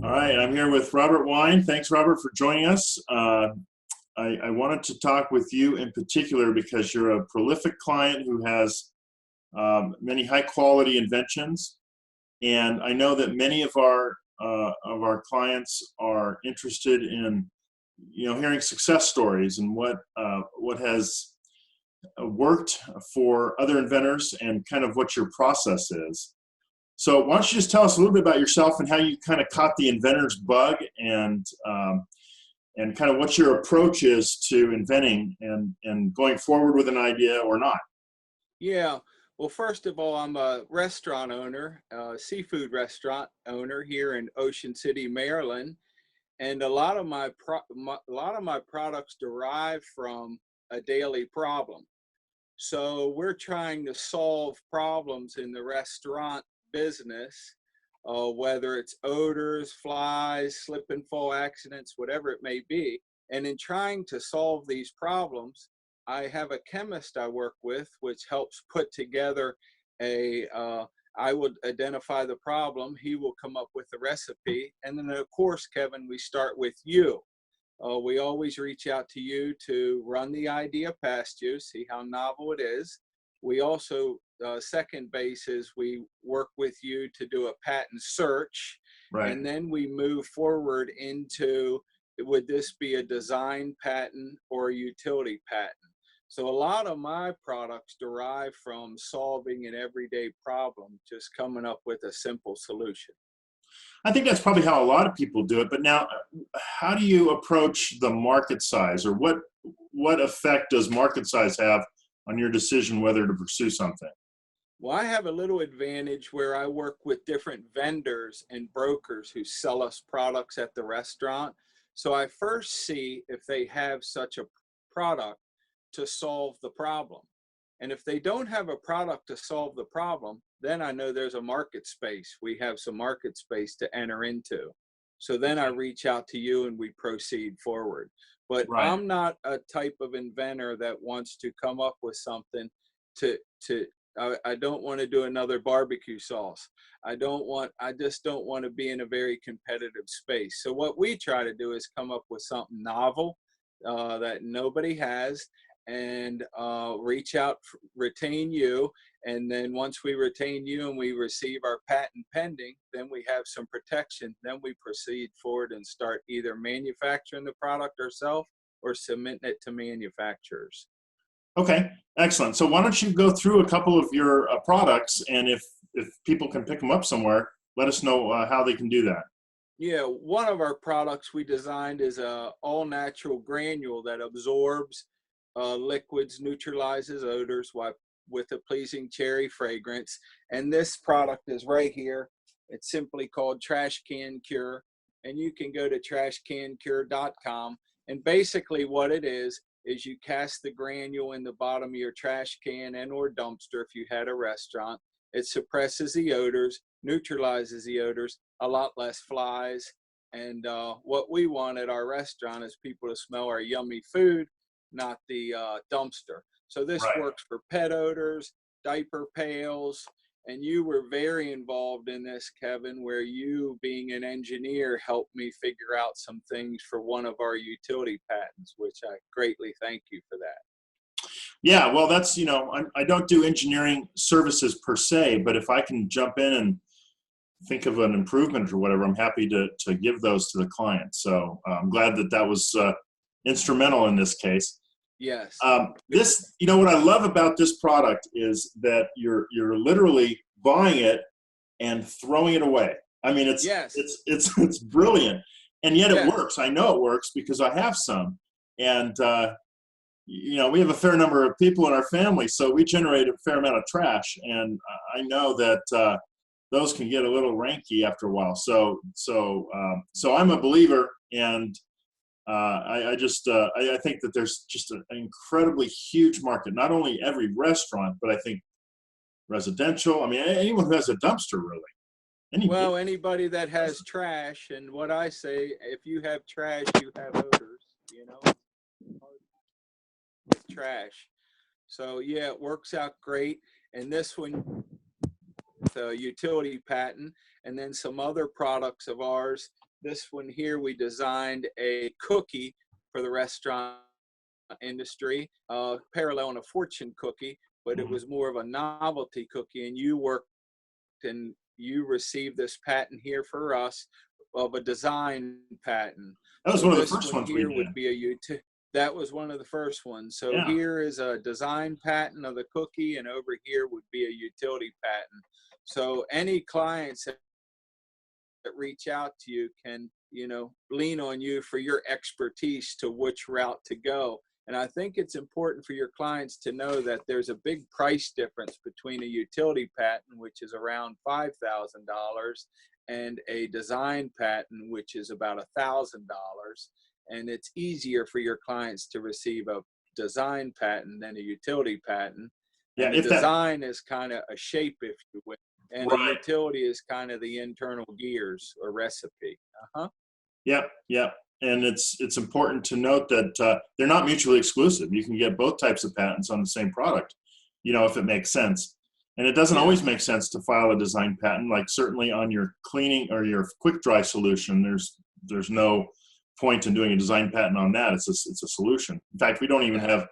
All right, I'm here with Robert Wyne. Thanks, Robert, for joining us. I wanted to talk with you in particular because you're a prolific client who has many high-quality inventions, and I know that many of our clients are interested in, hearing success stories and what has worked for other inventors and kind of what your process is. So why don't you just tell us a little bit about yourself and how you kind of caught the inventor's bug and kind of what your approach is to inventing and going forward with an idea or not. Yeah. Well, first of all, I'm a restaurant owner, seafood restaurant owner here in Ocean City, Maryland, and a lot of my products derive from a daily problem. So we're trying to solve problems in the restaurant business, whether it's odors, flies, slip and fall accidents, whatever it may be. And in trying to solve these problems, I have a chemist I work with, which helps put together I would identify the problem. He will come up with the recipe. And then, of course, Kevin, we start with you. We always reach out to you to run the idea past you, see how novel it is. We also, second base is we work with you to do a patent search, Right. and then we move forward into, would this be a design patent or a utility patent? So a lot of my products derive from solving an everyday problem, just coming up with a simple solution. I think that's probably how a lot of people do it. But now, how do you approach the market size, or what effect does market size have on your decision whether to pursue something? Well, I have a little advantage where I work with different vendors and brokers who sell us products at the restaurant. So I first see if they have such a product to solve the problem. And if they don't have a product to solve the problem, then I know there's a market space. We have some market space to enter into. So then I reach out to you and we proceed forward. But Right. I'm not a type of inventor that wants to come up with something to I don't want to do another barbecue sauce. I just don't want to be in a very competitive space. So what we try to do is come up with something novel that nobody has, and reach out, retain you. And then once we retain you and we receive our patent pending, then we have some protection. Then we proceed forward and start either manufacturing the product ourselves or submitting it to manufacturers. Okay. Excellent. So why don't you go through a couple of your products, and if people can pick them up somewhere, let us know how they can do that. Yeah, one of our products we designed is a all natural granule that absorbs liquids, neutralizes odors with a pleasing cherry fragrance. And this product is right here. It's simply called Trash Can Cure. And you can go to trashcancure.com. And basically what it is you cast the granule in the bottom of your trash can and or dumpster if you had a restaurant. It suppresses the odors, neutralizes the odors, a lot less flies. And what we want at our restaurant is people to smell our yummy food, not the dumpster. So this Right. works for pet odors, diaper pails, and you were very involved in this, Kevin, where you, being an engineer, helped me figure out some things for one of our utility patents, which I greatly thank you for that. Yeah. Well, that's, I don't do engineering services per se, but if I can jump in and think of an improvement or whatever, I'm happy to give those to the client. So I'm glad that was instrumental in this case. Yes. What I love about this product is that you're literally buying it and throwing it away. I mean, it's Yes. it's brilliant, and yet it Yes. works. I know it works because I have some, and we have a fair number of people in our family, so we generate a fair amount of trash, and I know that those can get a little ranky after a while. So I'm a believer, and I think that there's just an incredibly huge market. Not only every restaurant, but I think residential. I mean, anyone who has a dumpster, really. Well, anybody that has trash, and what I say, if you have trash, you have odors, with trash. So yeah, it works out great. And this one, the utility patent, and then some other products of ours This one here, we designed a cookie for the restaurant industry, paralleling a fortune cookie, but it Mhm. was more of a novelty cookie. And you worked and you received this patent here for us of a design patent. That was So one of the this first one ones we here did. would be that was one of the first ones. So Yeah. here is a design patent of the cookie, and over here would be a utility patent. So any clients that reach out to you can, lean on you for your expertise to which route to go. And I think it's important for your clients to know that there's a big price difference between a utility patent, which is around $5,000, and a design patent, which is about $1,000. And it's easier for your clients to receive a design patent than a utility patent. Yeah. And the If that, design is kind of a shape, if you will, and a right. utility is kind of the internal gears or recipe. Uh-huh. Yep. Yep. And it's important to note that they're not mutually exclusive. You can get both types of patents on the same product, if it makes sense. And it doesn't Yeah. always make sense to file a design patent. Like certainly on your cleaning or your quick dry solution, there's no point in doing a design patent on that. It's a solution. In fact, we don't even Yeah. have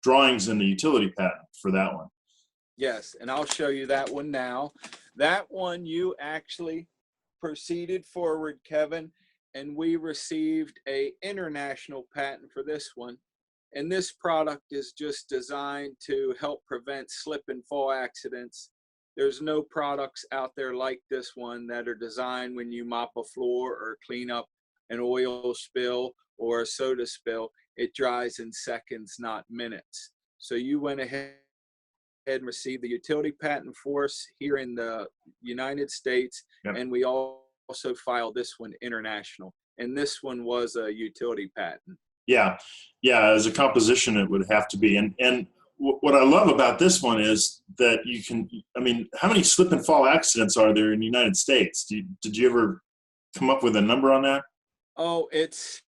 drawings in the utility patent for that one. Yes. And I'll show you that one now. That one you actually proceeded forward, Kevin, and we received a international patent for this one. And this product is just designed to help prevent slip and fall accidents. There's no products out there like this one that are designed when you mop a floor or clean up an oil spill or a soda spill. It dries in seconds, not minutes. So you went ahead and received the utility patent for us here in the United States, Yep. and we also filed this one international. And this one was a utility patent. Yeah, yeah. As a composition, it would have to be. And what I love about this one is that you can. I mean, how many slip and fall accidents are there in the United States? Did you ever come up with a number on that? Oh, it's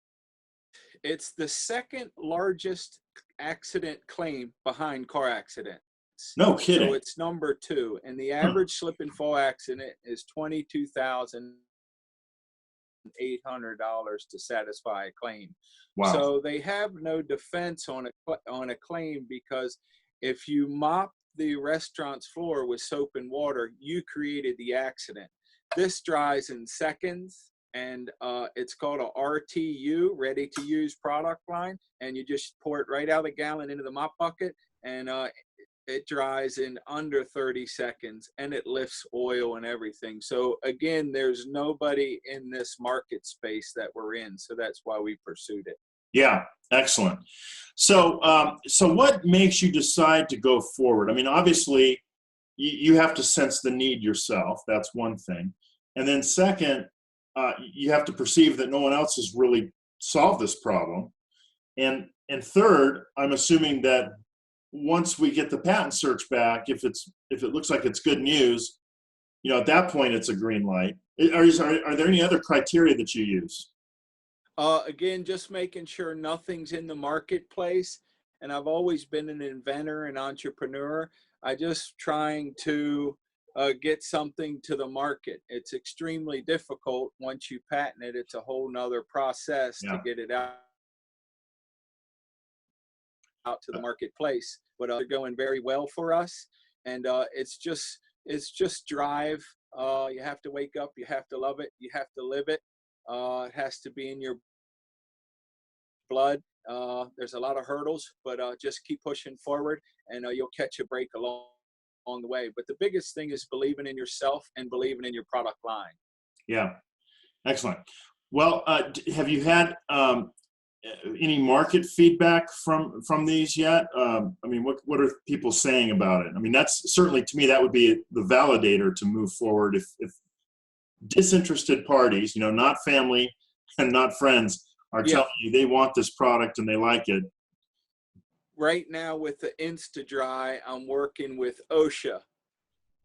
the second largest accident claim behind car accidents. No So kidding. it's number two, and the Huh. average slip and fall accident is $22,800 to satisfy a claim. Wow. So they have no defense on a claim, because if you mop the restaurant's floor with soap and water, you created the accident. This dries in seconds, and it's called a RTU, ready to use product line, and you just pour it right out of the gallon into the mop bucket, and it dries in under 30 seconds, and it lifts oil and everything. So again, there's nobody in this market space that we're in. So that's why we pursued it. Yeah. Excellent. So what makes you decide to go forward? I mean, obviously, you have to sense the need yourself. That's one thing. And then second, you have to perceive that no one else has really solved this problem. And third, I'm assuming that once we get the patent search back, if it looks like it's good news, at that point it's a green light. Are there any other criteria that you use? Again, just making sure nothing's in the marketplace. And I've always been an inventor and entrepreneur. I just trying to get something to the market. It's extremely difficult once you patent it. It's a whole nother process to Yeah. get it out to the marketplace. But they're going very well for us, and it's just drive. You have to wake up. You have to love it. You have to live it. It has to be in your blood. There's a lot of hurdles, but just keep pushing forward, and you'll catch a break along the way. But the biggest thing is believing in yourself and believing in your product line. Yeah. Excellent. Well, have you had any market feedback from these yet? I mean, what are people saying about it? I mean, that's certainly, to me, that would be the validator to move forward. If disinterested parties, not family and not friends, are Yeah. telling you they want this product and they like it. Right now with the InstaDry, I'm working with OSHA,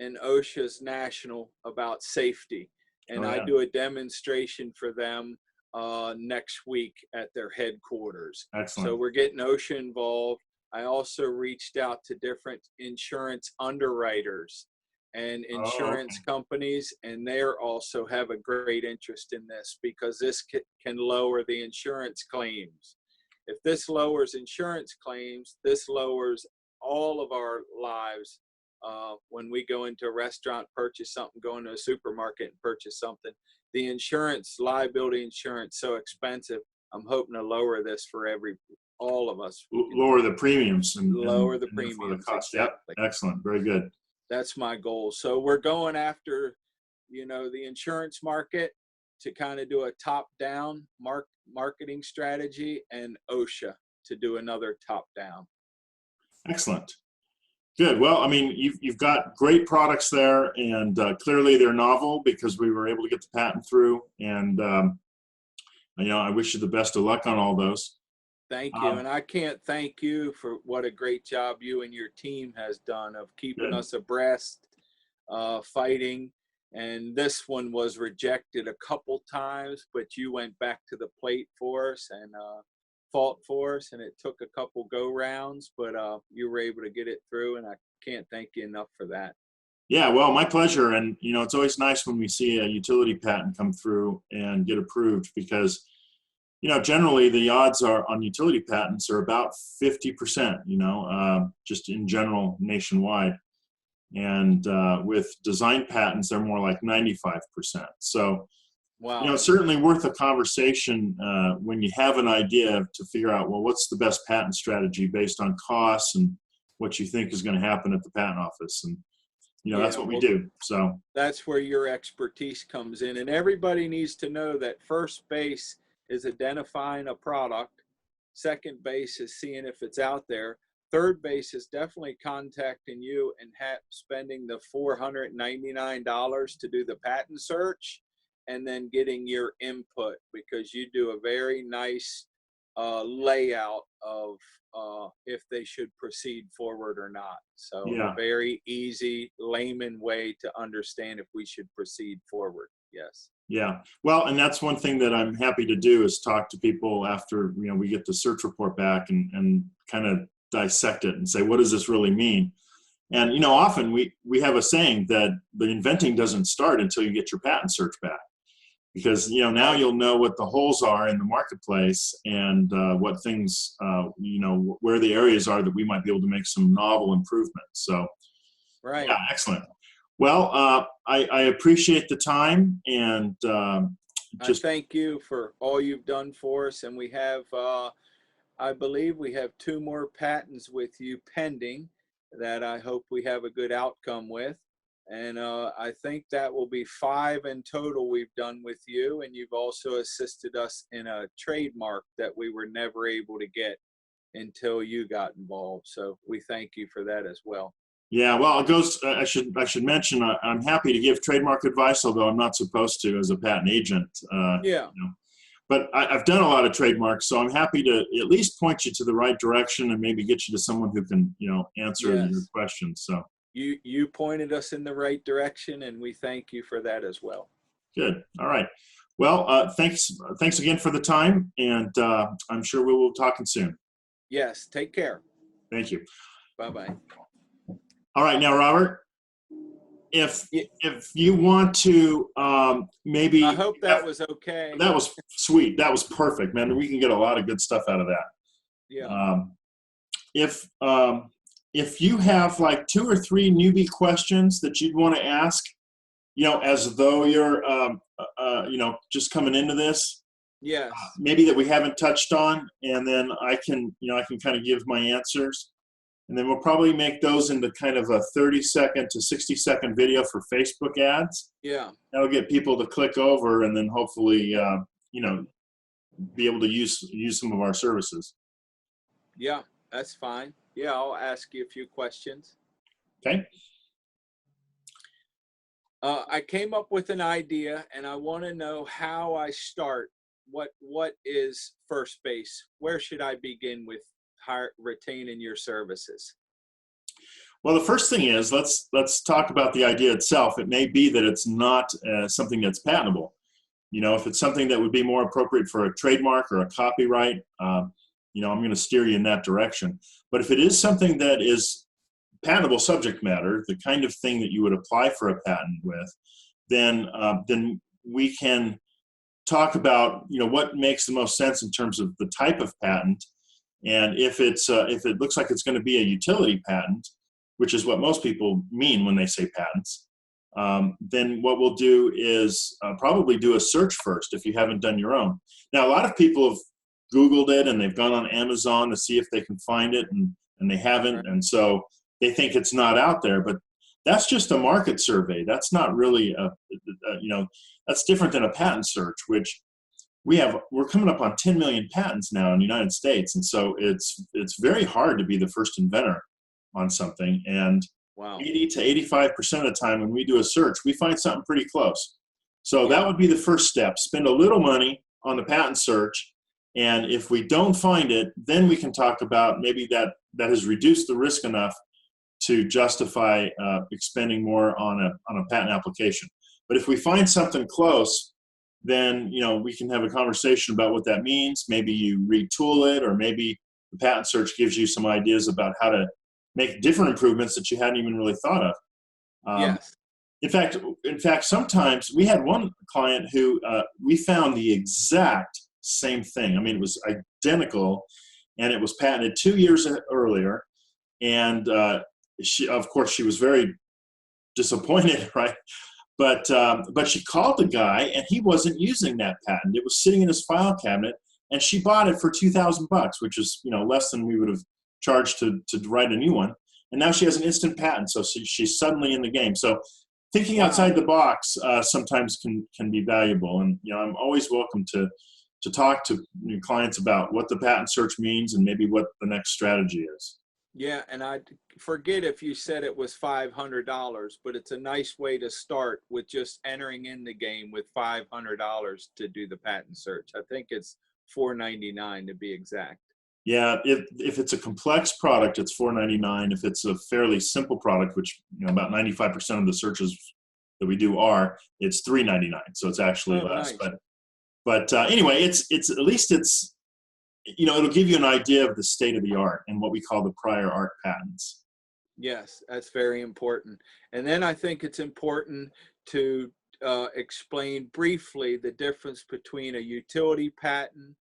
and OSHA's national about safety. And Oh I yeah, do a demonstration for them next week at their headquarters. So excellent. we're getting OSHA involved. I also reached out to different insurance underwriters, and Oh, insurance companies, and they're also have a great interest in this because this can lower the insurance claims. If this lowers insurance claims, this lowers all of our lives. When we go into a restaurant, purchase something, go into a supermarket and purchase something, the insurance, liability insurance, so expensive. I'm hoping to lower this for all of us. lower the premiums Lower the and therefore the premiums, cost. Yep, exactly. excellent, very good. That's my goal. So we're going after, the insurance market to kind of do a top-down marketing strategy, and OSHA to do another top-down. Excellent. Good. Well, I mean, you've got great products there, and clearly they're novel because we were able to get the patent through. And I wish you the best of luck on all those. Thank you. And I can't thank you for what a great job you and your team has done of keeping Good. us abreast, fighting. And this one was rejected a couple times, but you went back to the plate for us and fought for us, and it took a couple go rounds, but you were able to get it through, and I can't thank you enough for that. Yeah, well, my pleasure. And it's always nice when we see a utility patent come through and get approved because generally the odds are on utility patents are about 50%. Just in general nationwide. And with design patents, they're more like 95%. So, Wow. it's certainly worth a conversation when you have an idea to figure out, well, what's the best patent strategy based on costs and what you think is going to happen at the patent office. And, that's what we do. So that's where your expertise comes in. And everybody needs to know that first base is identifying a product. Second base is seeing if it's out there. Third base is definitely contacting you and spending the $499 to do the patent search, and then getting your input because you do a very nice layout of if they should proceed forward or not. So yeah. a very easy layman way to understand if we should proceed forward. Yes. Yeah. Well, and that's one thing that I'm happy to do is talk to people after, we get the search report back and kind of dissect it and say, what does this really mean? And, often we have a saying that the inventing doesn't start until you get your patent search back. Because, now you'll know what the holes are in the marketplace and what things, where the areas are that we might be able to make some novel improvements. So, right. Yeah, excellent. Well, I appreciate the time and I thank you for all you've done for us. And we have, I believe we have 2 more patents with you pending that I hope we have a good outcome with. And I think that will be 5 in total we've done with you. And you've also assisted us in a trademark that we were never able to get until you got involved. So we thank you for that as well. Yeah, well, it goes. I should mention I'm happy to give trademark advice, although I'm not supposed to as a patent agent. Yeah. But I've done a lot of trademarks, so I'm happy to at least point you to the right direction and maybe get you to someone who can, answer your questions. So you pointed us in the right direction, and we thank you for that as well. Good. All right. Well, thanks again for the time, and I'm sure we will be talking soon. Yes. Take care. Thank you. Bye-bye. All right, now, Robert, if you want to maybe. I hope that was okay. That was sweet. That was perfect, man. We can get a lot of good stuff out of that. Yeah. If you have like 2 or 3 newbie questions that you'd want to ask, as though you're, just coming into this. Yes. Maybe that we haven't touched on, and then I can kind of give my answers. And then we'll probably make those into kind of a 30-second to 60-second video for Facebook ads. Yeah. That'll get people to click over and then hopefully, be able to use some of our services. Yeah, that's fine. Yeah, I'll ask you a few questions. Okay. I came up with an idea, and I want to know how I start. What is first base? Where should I begin with retaining your services? Well, the first thing is let's talk about the idea itself. It may be that it's not something that's patentable. If it's something that would be more appropriate for a trademark or a copyright, I'm going to steer you in that direction. But if it is something that is patentable subject matter, the kind of thing that you would apply for a patent with, then we can talk about, you know, what makes the most sense in terms of the type of patent. And if it looks like it's going to be a utility patent, which is what most people mean when they say patents, then what we'll do is probably do a search first if you haven't done your own. Now, a lot of people have Googled it and they've gone on Amazon to see if they can find it, and they haven't. And so they think it's not out there, but that's just a market survey. That's not really you know, that's different than a patent search, which we're coming up on 10 million patents now in the United States. And so it's very hard to be the first inventor on something. And Wow. 80 to 85% of the time when we do a search, we find something pretty close. So that would be the first step. Spend a little money on the patent search. And if we don't find it, then we can talk about maybe that has reduced the risk enough to justify expending more on a patent application. But if we find something close, then, you know, we can have a conversation about what that means. Maybe you retool it, or maybe the patent search gives you some ideas about how to make different improvements that you hadn't even really thought of. Yes. In fact, sometimes we had one client who we found the exact same thing. I mean, it was identical, and it was patented 2 years earlier. And she was very disappointed, right? But she called the guy, and he wasn't using that patent. It was sitting in his file cabinet, and she bought it for $2,000, which is, you know, less than we would have charged to write a new one. And now she has an instant patent, so she's suddenly in the game. So thinking outside the box sometimes can be valuable. And, you know, I'm always welcome to talk to new clients about what the patent search means and maybe what the next strategy is. Yeah, and I forget if you said it was $500, but it's a nice way to start with just entering in the game with $500 to do the patent search. I think it's $499 to be exact. Yeah, if it's a complex product, it's $499. If it's a fairly simple product, which, you know, about 95% of the searches that we do are, it's $399. So it's actually less. Nice. But anyway, it's at least it's, you know, it'll give you an idea of the state of the art and what we call the prior art patents. Yes, that's very important. And then I think it's important to explain briefly the difference between a utility patent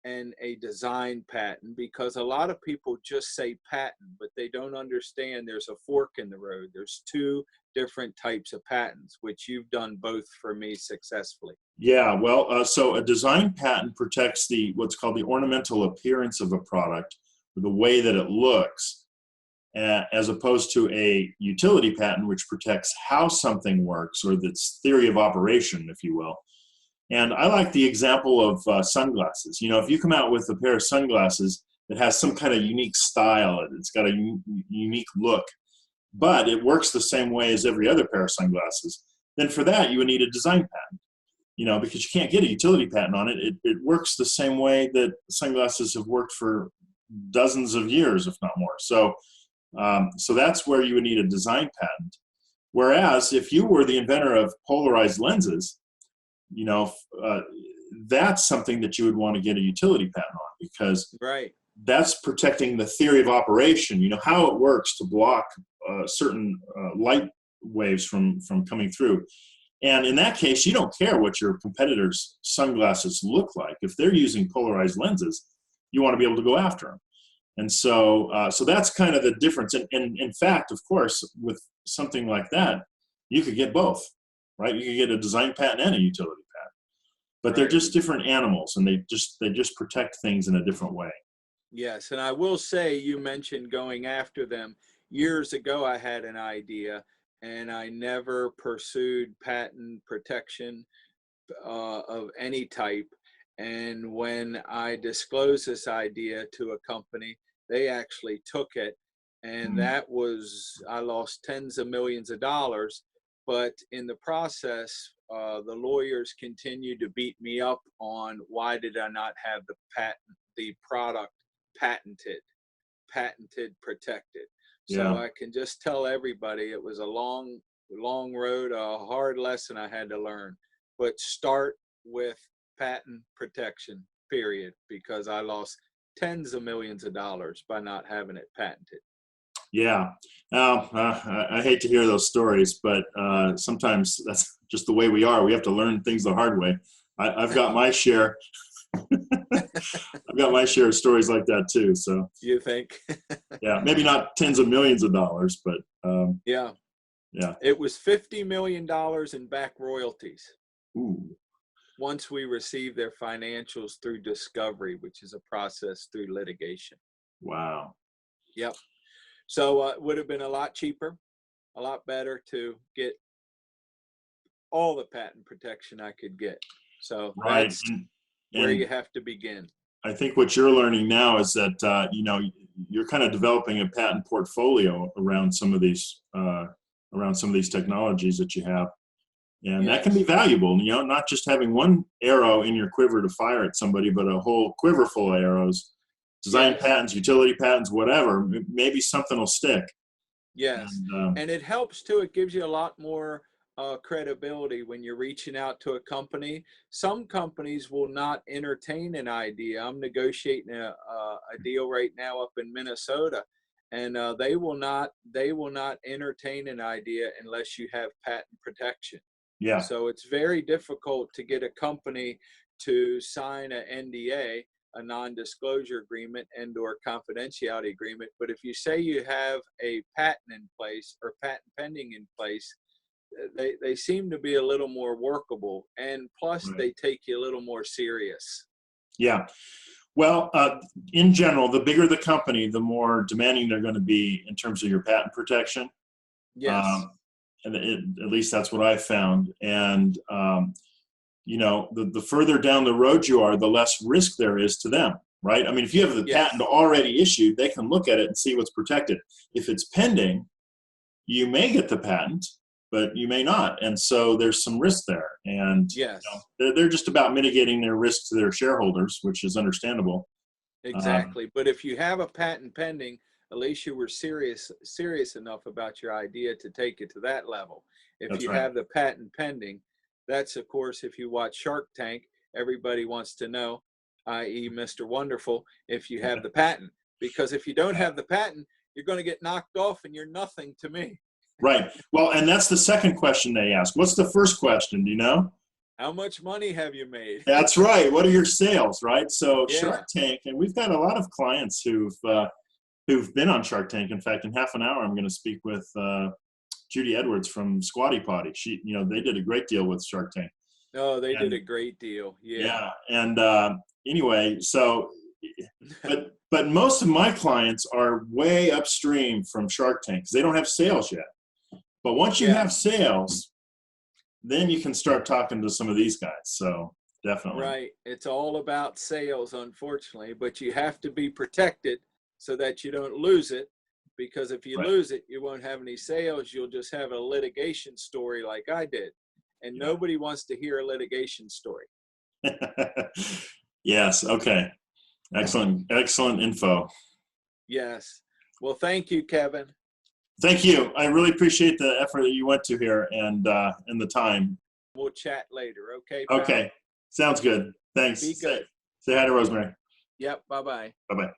and a design patent, because a lot of people just say patent, but they don't understand there's a fork in the road. There's two different types of patents, which you've done both for me successfully. Yeah, well, so a design patent protects what's called the ornamental appearance of a product, or the way that it looks, as opposed to a utility patent, which protects how something works, or its theory of operation, if you will. And I like the example of sunglasses. You know, if you come out with a pair of sunglasses that has some kind of unique style, it's got a unique look, but it works the same way as every other pair of sunglasses, then for that you would need a design patent. You know, because you can't get a utility patent on it. It works the same way that sunglasses have worked for dozens of years, if not more. So that's where you would need a design patent. Whereas if you were the inventor of polarized lenses, you know, that's something that you would want to get a utility patent on, because that's protecting the theory of operation, you know, how it works to block certain light waves from coming through. And in that case, you don't care what your competitors' sunglasses look like. If they're using polarized lenses, you want to be able to go after them. And so that's kind of the difference. And in fact, of course, with something like that, you could get both, right? You could get a design patent and a utility patent, but they're just different animals, and they just protect things in a different way. Yes, and I will say, you mentioned going after them. Years ago, I had an idea, and I never pursued patent protection of any type. And when I disclosed this idea to a company, they actually took it. And I lost tens of millions of dollars. But in the process, the lawyers continued to beat me up on why did I not have the product patented, protected. So I can just tell everybody it was a long road, a hard lesson I had to learn. But start with patent protection, period, because I lost tens of millions of dollars by not having it patented. Yeah. I hate to hear those stories, but sometimes that's just the way we are. We have to learn things the hard way. I've got my share. I've got my share of stories like that too. So You think? yeah, maybe not tens of millions of dollars, but Yeah. yeah. It was $50 million in back royalties Ooh, once we received their financials through discovery, which is a process through litigation. wow. Yep. So it would have been a lot cheaper, a lot better to get all the patent protection I could get. So Right. that's where And you have to begin. I think what you're learning now is that you're kind of developing a patent portfolio around some of these technologies that you have, and that can be Yes. valuable. Not just having one arrow in your quiver to fire at somebody, but a whole quiver full of arrows, design Yes. patents, utility patents, whatever. Maybe something will stick. Yes. And And it helps too. It gives you a lot more credibility when you're reaching out to a company. Some companies will not entertain an idea. I'm negotiating a deal right now up in Minnesota, and they will not entertain an idea unless you have patent protection. yeah, So it's very difficult to get a company to sign an NDA, a non-disclosure agreement and or confidentiality agreement. But if you say you have a patent in place or patent pending in place, they seem to be a little more workable. And plus right. they take you a little more serious. Yeah. Well, in general, the bigger the company, the more demanding they're going to be in terms of your patent protection. Yes. Um, and at least that's what I've found. And the further down the road you are, the less risk there is to them, right? I mean, if you have the patent Yes. already issued, they can look at it and see what's protected. If it's pending, you may get the patent, but you may not, and so there's some risk there. And Yes. they're just about mitigating their risk to their shareholders, which is understandable. Um, Exactly. But if you have a patent pending, at least you were serious enough about your idea to take it to that level. If that's you right. have the patent pending, that's of course, if you watch Shark Tank, everybody wants to know, i.e. Mr. Wonderful, if you have the patent. Because if you don't have the patent, you're going to get knocked off and you're nothing to me. Right. Well, and that's the second question they ask. What's the first question? Do you know? How much money have you made? That's right. What are your sales? Right. So Yeah. Shark Tank, and we've got a lot of clients who've been on Shark Tank. In fact, in half an hour, I'm going to speak with Judy Edwards from Squatty Potty. They did a great deal with Shark Tank. Oh, they did And a great deal. Yeah. yeah, and anyway, but most of my clients are way upstream from Shark Tank because they don't have sales yet. But once you have Yes. sales, then you can start talking to some of these guys. So definitely. Right. It's all about sales, unfortunately, but you have to be protected so that you don't lose it. Because if you Right. lose it, you won't have any sales. You'll just have a litigation story like I did. And Yeah. nobody wants to hear a litigation story. Yes. Okay. Excellent. Excellent info. Yes. Well, thank you, Kevin. Thank you. I really appreciate the effort that you went to here and the time. We'll chat later. Okay, pal? Okay. Sounds good. Thanks. Be good. Say hi to Rosemary. Yep. Bye-bye. Bye bye.